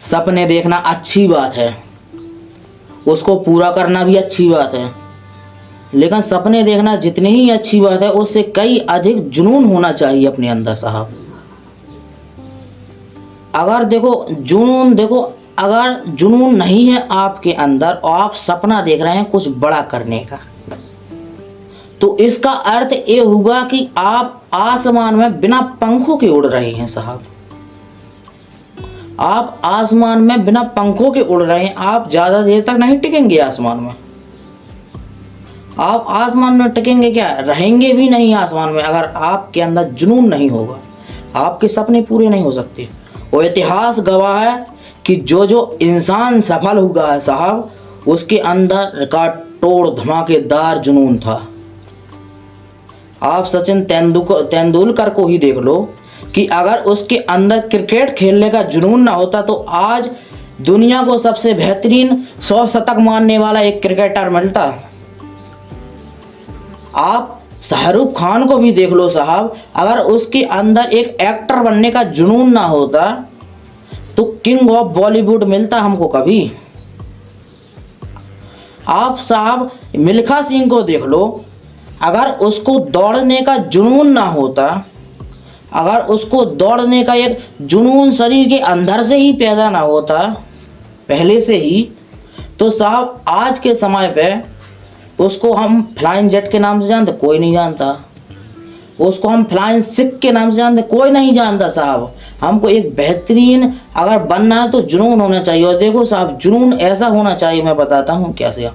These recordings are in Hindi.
सपने देखना अच्छी बात है, उसको पूरा करना भी अच्छी बात है, लेकिन सपने देखना जितनी ही अच्छी बात है उससे कई अधिक जुनून होना चाहिए अपने अंदर साहब। अगर अगर जुनून नहीं है आपके अंदर और आप सपना देख रहे हैं कुछ बड़ा करने का, तो इसका अर्थ ये होगा कि आप आसमान में बिना पंखों के उड़ रहे हैं साहब। आप आसमान में बिना पंखों के उड़ रहे हैं, आप ज़्यादा देर तक नहीं टिकेंगे आसमान में। आप आसमान में टिकेंगे क्या, रहेंगे भी नहीं आसमान में। अगर आपके अंदर जुनून नहीं होगा आपके सपने पूरे नहीं हो सकते। और इतिहास गवाह है कि जो इंसान सफल हुआ है साहब, उसके अंदर रिकॉर्ड तोड़ धमाकेदार जुनून था। आप सचिन तेंदुलकर को ही देख लो कि अगर उसके अंदर क्रिकेट खेलने का जुनून ना होता तो आज दुनिया को सबसे बेहतरीन 100 शतक मारने वाला एक क्रिकेटर मिलता। आप शाहरुख खान को भी देख लो साहब, अगर उसके अंदर एक एक्टर बनने का जुनून ना होता तो किंग ऑफ बॉलीवुड मिलता हमको कभी। आप साहब मिल्खा सिंह को देख लो, अगर उसको दौड़ने का जुनून ना होता, अगर उसको दौड़ने का एक जुनून शरीर के अंदर से ही पैदा ना होता पहले से ही, तो साहब आज के समय पे उसको हम फ्लाइंग जेट के नाम से जानते, कोई नहीं जानता। उसको हम फ्लाइंग सिख के नाम से जानते, कोई नहीं जानता साहब। हमको एक बेहतरीन अगर बनना है तो जुनून होना चाहिए। और देखो साहब, जुनून ऐसा होना चाहिए, मैं बताता हूँ कैसे।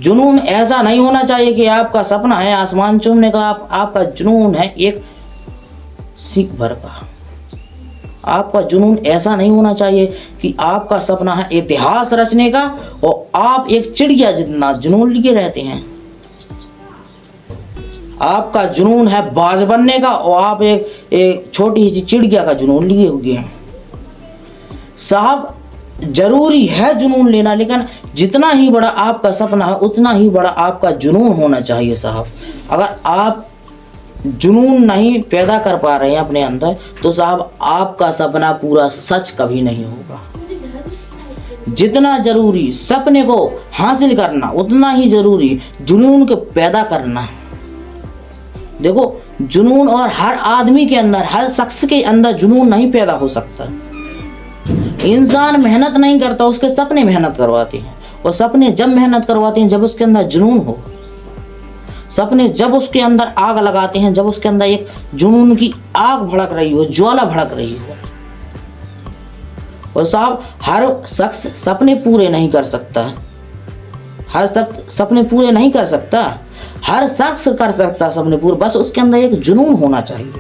जुनून ऐसा नहीं होना चाहिए कि आपका सपना है आसमान चूमने का, आपका जुनून है एक सिख भर का। आपका जुनून ऐसा नहीं होना चाहिए कि आपका सपना है इतिहास रचने का और आप एक चिड़िया जितना जुनून लिए रहते हैं। आपका जुनून है बाज बनने का और आप एक छोटी सी चिड़िया का जुनून लिए हुए हैं साहब। जरूरी है जुनून लेना, लेकिन जितना ही बड़ा आपका सपना है उतना ही बड़ा आपका जुनून होना चाहिए साहब। अगर आप जुनून नहीं पैदा कर पा रहे हैं अपने अंदर तो साहब आपका सपना पूरा सच कभी नहीं होगा। जितना जरूरी सपने को हासिल करना उतना ही जरूरी जुनून को पैदा करना। देखो जुनून, और हर आदमी के अंदर, हर शख्स के अंदर जुनून नहीं पैदा हो सकता। इंसान मेहनत नहीं करता, उसके सपने मेहनत करवाते हैं। और सपने जब मेहनत करवाते हैं जब उसके अंदर जुनून हो। सपने जब उसके अंदर आग लगाते हैं जब उसके अंदर एक जुनून की आग भड़क रही हो, ज्वाला भड़क रही हो। और साहब हर शख्स सपने पूरे नहीं कर सकता, हर शख्स सपने पूरे नहीं कर सकता, हर शख्स कर सकता सपने पूरे, बस उसके अंदर एक जुनून होना चाहिए।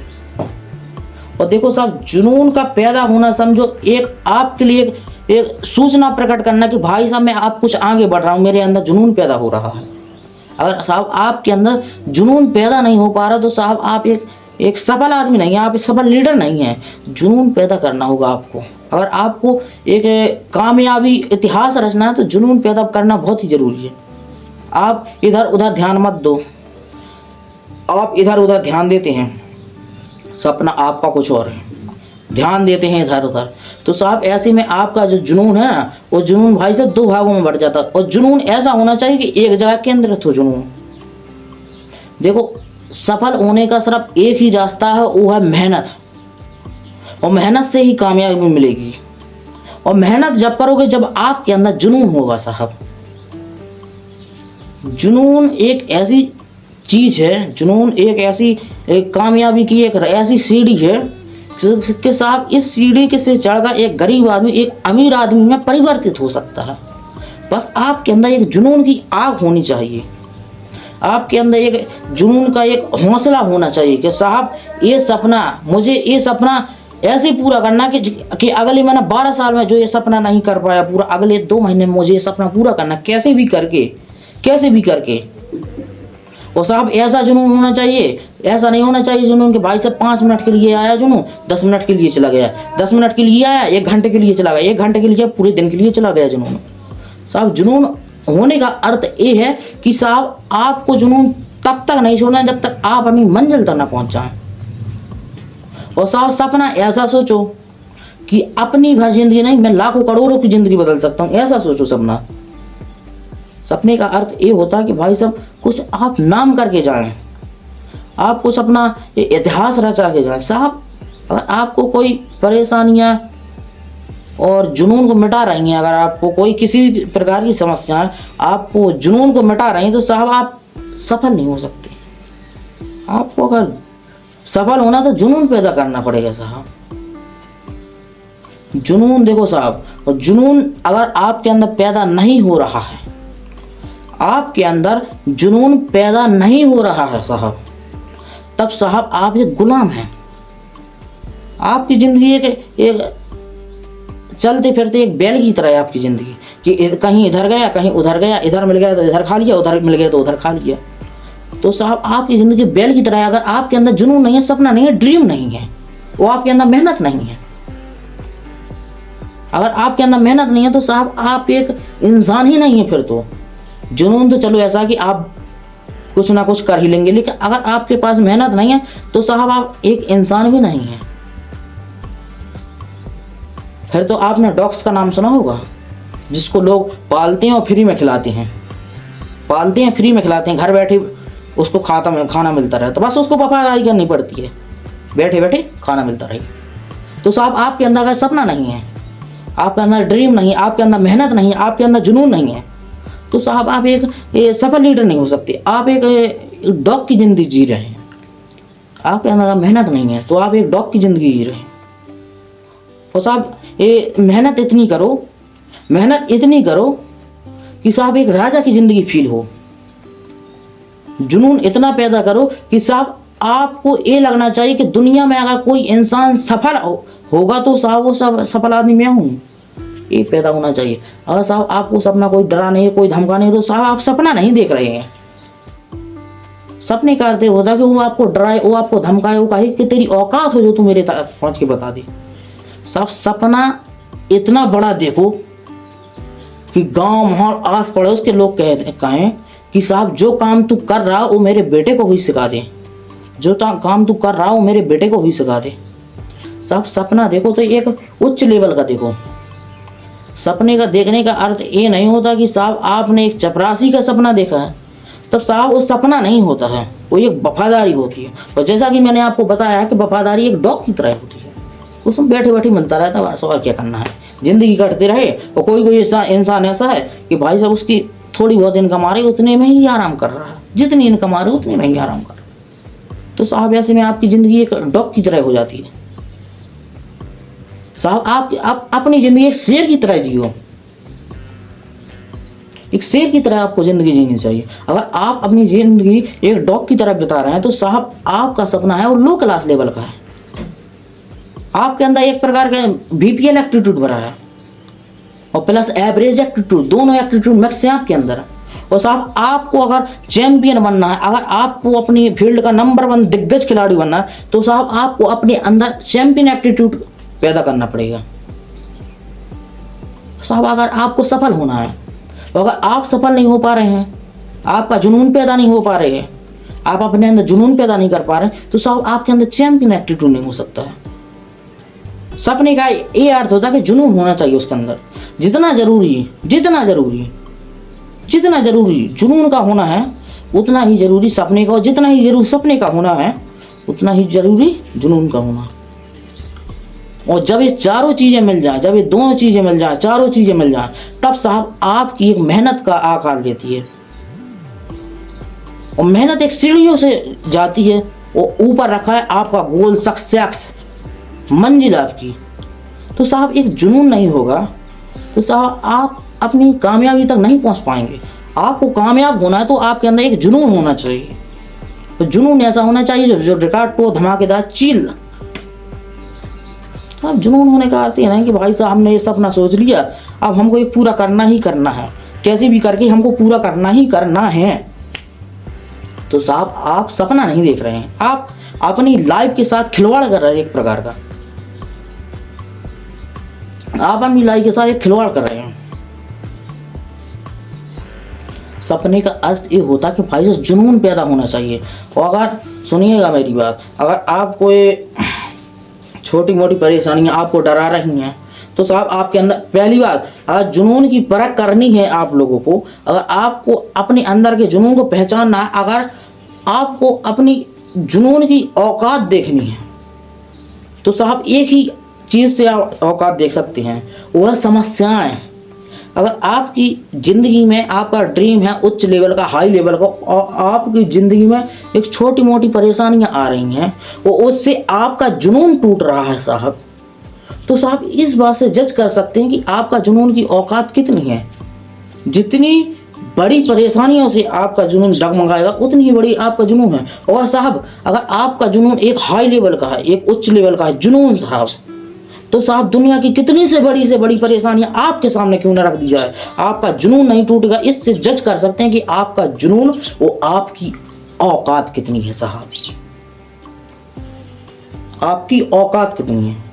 और देखो साहब, जुनून का पैदा होना समझो एक आपके लिए एक सूचना प्रकट करना कि भाई साहब मैं आप कुछ आगे बढ़ रहा हूँ, मेरे अंदर जुनून पैदा हो रहा है। अगर साहब आपके अंदर जुनून पैदा नहीं हो पा रहा तो साहब आप एक सफल आदमी नहीं है, आप एक सफल लीडर नहीं हैं। जुनून पैदा करना होगा आपको। अगर आपको एक कामयाबी इतिहास रचना है तो जुनून पैदा करना बहुत ही ज़रूरी है। आप इधर उधर ध्यान मत दो, आप इधर उधर ध्यान देते हैं, सपना आपका कुछ और है, ध्यान देते हैं इधर उधर, तो साहब ऐसे में आपका जो जुनून है ना, वो जुनून भाई साहब दो भागों में बढ़ जाता है। और जुनून ऐसा होना चाहिए कि एक जगह केंद्रित हो जुनून। देखो सफल होने का सिर्फ एक ही रास्ता है, वो है मेहनत। और मेहनत से ही कामयाबी मिलेगी। और मेहनत जब करोगे जब आपके अंदर जुनून होगा साहब। जुनून एक ऐसी चीज़ है, जुनून एक कामयाबी की एक ऐसी सीढ़ी है कि साहब इस सीढ़ी के से चढ़कर एक गरीब आदमी एक अमीर आदमी में परिवर्तित हो सकता है। बस आपके अंदर एक जुनून की आग होनी चाहिए, आपके अंदर एक जुनून का एक हौसला होना चाहिए कि साहब मुझे ये सपना ऐसे पूरा करना कि अगले मैंने 12 साल में जो ये सपना नहीं कर पाया पूरा, अगले 2 महीने में मुझे ये सपना पूरा करना, कैसे भी करके। और साहब ऐसा जुनून होना चाहिए, ऐसा नहीं होना चाहिए जुनून कि भाई साहब 5 मिनट के लिए आया जुनून, 10 मिनट के लिए चला गया, 10 मिनट के लिए आया 1 घंटे के लिए चला गया, 1 घंटे के लिए पूरे दिन के लिए चला गया जुनून। साहब जुनून होने का अर्थ ये है कि साहब आपको जुनून तब तक नहीं छोड़ना जब तक आप अपनी मंजिल तक ना पहुँच जाएं। और साहब सपना ऐसा सोचो कि अपनी भर जिंदगी नहीं, मैं लाखों करोड़ों की जिंदगी बदल सकता हूँ, ऐसा सोचो सपना। सपने का अर्थ ये होता है कि भाई साहब कुछ आप नाम करके जाएं, आप कुछ अपना इतिहास रचा के जाएं। साहब अगर आपको कोई परेशानियां और जुनून को मिटा रही हैं, अगर आपको कोई किसी भी प्रकार की समस्याएं आपको जुनून को मिटा रही हैं, तो साहब आप सफल नहीं हो सकते। आपको अगर सफल होना तो जुनून पैदा करना पड़ेगा साहब। जुनून देखो साहब, और जुनून अगर आपके अंदर पैदा नहीं हो रहा है, आपके अंदर जुनून पैदा नहीं हो रहा है साहब, तब साहब आप एक गुलाम हैं। आपकी ज़िंदगी एक चलते फिरते एक बैल की तरह है आपकी ज़िंदगी, कि कहीं इधर गया कहीं उधर गया, इधर मिल गया तो इधर खा लिया, उधर मिल गया तो उधर खा लिया। तो साहब आपकी ज़िंदगी बैल की तरह है। अगर आपके अंदर जुनून नहीं है, सपना नहीं है, ड्रीम नहीं है, वो आपके अंदर मेहनत नहीं है, अगर आपके अंदर मेहनत नहीं है तो साहब आप एक इंसान ही नहीं है। फिर तो जुनून तो चलो ऐसा कि आप कुछ ना कुछ कर ही लेंगे, लेकिन अगर आपके पास मेहनत नहीं है तो साहब आप एक इंसान भी नहीं है। फिर तो आपने डॉग्स का नाम सुना होगा, जिसको लोग पालते हैं और फ्री में खिलाते हैं, पालते हैं फ्री में खिलाते हैं, घर बैठे उसको खाना मिलता रहता, बस उसको वफादारी करनी पड़ती है, बैठे बैठे खाना मिलता रहे। तो साहब आपके अंदर अगर सपना नहीं है, आपके अंदर ड्रीम नहीं है, आपके अंदर मेहनत नहीं है, आपके अंदर जुनून नहीं है, तो साहब आप एक सफल लीडर नहीं हो सकते। आप एक डॉग की ज़िंदगी जी रहे हैं। आपके अंदर अगर मेहनत नहीं है तो आप एक डॉग की ज़िंदगी जी रहे हैं। और साहब ये मेहनत इतनी करो कि साहब एक राजा की ज़िंदगी फील हो। जुनून इतना पैदा करो कि साहब आपको ये लगना चाहिए कि दुनिया में अगर कोई इंसान सफल होगा तो साहब वो सफल आदमी मैं हूँ, ये पैदा होना चाहिए। अगर साहब आपको सपना कोई डरा नहीं है, कोई धमका नहीं है, तो साहब आप सपना नहीं देख रहे हैं। सपने का अर्थ होता है कि वो आपको डराए, वो आपको धमकाए, वो कहे कि तेरी औकात हो जो तू मेरे तक पहुँच के बता दे। साहब सपना इतना बड़ा देखो कि गांव माहौल आस पड़ोस के लोग कहें कि साहब जो काम तू कर रहा वो मेरे बेटे को भी सिखा दे, जो काम तू कर रहा वो मेरे बेटे को भी सिखा दे। साहब सपना देखो तो एक उच्च लेवल का देखो। सपने का देखने का अर्थ ये नहीं होता कि साहब आपने एक चपरासी का सपना देखा है, तब साहब वो सपना नहीं होता है, वो एक वफादारी होती है। और जैसा कि मैंने आपको बताया कि वफादारी एक डॉग की तरह होती है, उसमें बैठे बैठे मिलता रहता है, बस और क्या करना है, ज़िंदगी कटते रहे। और कोई ऐसा इंसान ऐसा है कि भाई साहब उसकी थोड़ी बहुत इनकम आ रही उतने में ही आराम कर रहा है, जितनी इनकम आ रही उतने में ही आराम कर रहा है। तो साहब ऐसे में आपकी ज़िंदगी एक डॉग की तरह हो जाती है। साहब आप अपनी ज़िंदगी एक शेर की तरह जियो, एक शेर की तरह आपको ज़िंदगी जीनी चाहिए। अगर आप अपनी ज़िंदगी एक डॉग की तरह बिता रहे हैं तो साहब आपका सपना है वो लो क्लास लेवल का है। आपके अंदर एक प्रकार का बीपीएल एप्टीट्यूड भरा है और प्लस एवरेज एप्टीट्यूड, दोनों एप्टीट्यूड मिक्स है आपके अंदर। और साहब आपको अगर चैंपियन बनना है, अगर आपको अपनी फील्ड का नंबर 1 दिग्गज खिलाड़ी बनना है, तो साहब आपको अपने अंदर चैंपियन एप्टीट्यूड पैदा करना पड़ेगा। साहब अगर आपको सफल होना है, तो अगर आप सफल नहीं हो पा रहे हैं, आपका जुनून पैदा नहीं हो पा रहे हैं, आप अपने अंदर जुनून पैदा नहीं कर पा रहे हैं, तो साहब आपके अंदर चैंपियन एप्टीट्यूड नहीं हो सकता है। सपने का ये अर्थ होता है कि जुनून होना चाहिए उसके अंदर। जितना जरूरी जुनून का होना है उतना ही जरूरी सपने का, और जितना ही जरूरी सपने का होना है उतना ही जरूरी जुनून का होना। और जब ये चारों चीज़ें मिल जाए, जब ये दोनों चीज़ें मिल जाए, चारों चीज़ें मिल जाए, तब साहब आपकी एक मेहनत का आकार लेती है। और मेहनत एक सीढ़ियों से जाती है, वो ऊपर रखा है आपका गोल, सक्सेस, मंजिल आपकी। तो साहब एक जुनून नहीं होगा तो साहब आप अपनी कामयाबी तक नहीं पहुंच पाएंगे। आपको कामयाब होना है तो आपके अंदर एक जुनून होना चाहिए। तो जुनून ऐसा होना चाहिए जो रिकॉर्ड को धमाकेदार चील। अब जुनून होने का अर्थ ये नहीं कि भाई साहब हमने ये सपना सोच लिया, अब हमको ये पूरा करना ही करना है, कैसे भी करके हमको पूरा करना ही करना है। तो साहब आप सपना नहीं देख रहे हैं, आप अपनी लाइफ के साथ खिलवाड़ कर रहे हैं। एक प्रकार का आप अपनी लाइफ के साथ एक खिलवाड़ कर रहे हैं। सपने का अर्थ ये होता है कि भाई साहब जुनून पैदा होना चाहिए। और अगर सुनिएगा मेरी बात, अगर आपको ये छोटी मोटी परेशानियां आपको डरा रही हैं, तो साहब आपके अंदर पहली बात, अगर जुनून की परख करनी है आप लोगों को, अगर आपको अपने अंदर के जुनून को पहचानना है, अगर आपको अपनी जुनून की औकात देखनी है, तो साहब एक ही चीज़ से आप औकात देख सकते हैं, वह समस्याएं। अगर आपकी ज़िंदगी में आपका ड्रीम है उच्च लेवल का, हाई लेवल का, और आपकी ज़िंदगी में एक छोटी मोटी परेशानियां आ रही हैं, वो उससे आपका जुनून टूट रहा है साहब, तो साहब इस बात से जज कर सकते हैं कि आपका जुनून की औकात कितनी है। जितनी बड़ी परेशानियों से आपका जुनून डगमगाएगा, उतनी ही बड़ी आपका जुनून है। और साहब अगर आपका जुनून एक हाई लेवल का है, एक उच्च लेवल का है जुनून साहब, तो साहब दुनिया की कितनी से बड़ी परेशानियां आपके सामने क्यों ना रख दी जाए, आपका जुनून नहीं टूटेगा। इससे जज कर सकते हैं कि आपका जुनून, वो आपकी औकात कितनी है साहब, आपकी औकात कितनी है।